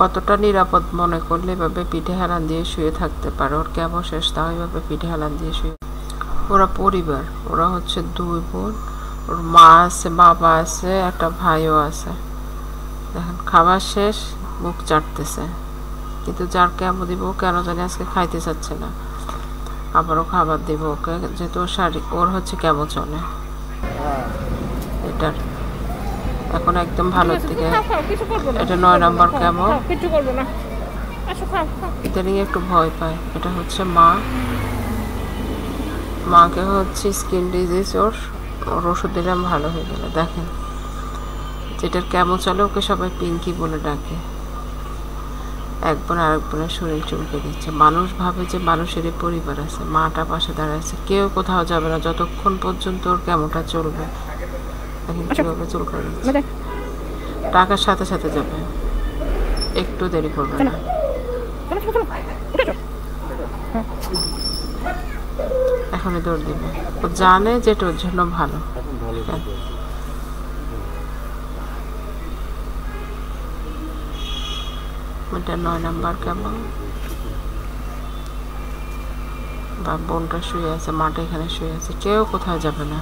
কতটা নিরাপদ মনে করলে এভাবে পিঠে হেলান দিয়ে শুয়ে থাকতে পারে। ওর কেমন শেষ তাও এভাবে পিঠে হেলান দিয়ে শুয়ে। ওরা পরিবার, ওরা হচ্ছে 2 বোন, ওর মা আছে, বাবা আছে, একটা ভাইও আছে। দেখেন খাবার শেষ, মুখ চাটতেছে, কিন্তু যার কেমন দিব কেন জানি আজকে খাইতে চাচ্ছে না। আবারও খাবার দিব ওকে, যেহেতু ওর হচ্ছে কেমন চলে এটার এখন একদম ভালোর দিকে। এটা 9 নম্বর কেমন, ইদানিং একটু ভয় পায়। এটা হচ্ছে মাকে হচ্ছে স্কিন ডিজিজ, ওর ওষুধ দিলাম ভালো হয়ে গেল। দেখেন যেটার কেমন চলে ওকে সবাই পিঙ্কি বলে ডাকে। এক বোন আরেক বোনের শরীর চুলকে দিচ্ছে। মানুষ ভাবে যে মানুষেরই পরিবার আছে, মাটা পাশে দাঁড়াচ্ছে, কেউ কোথাও যাবে না যতক্ষণ পর্যন্ত ওর কেমনটা চলবে। দেখেন কীভাবে চুল করে দিচ্ছে, টাকার সাথে সাথে যাবে, একটু দেরি করবে না। এখনই দৌড় দিবে, ও জানে যেটা ওর জন্য ভালো। এটা 9 নম্বর কেমন, বা বোনটা শুয়ে আছে, মাটা এখানে শুয়ে আছে, কেউ কোথাও যাবে না।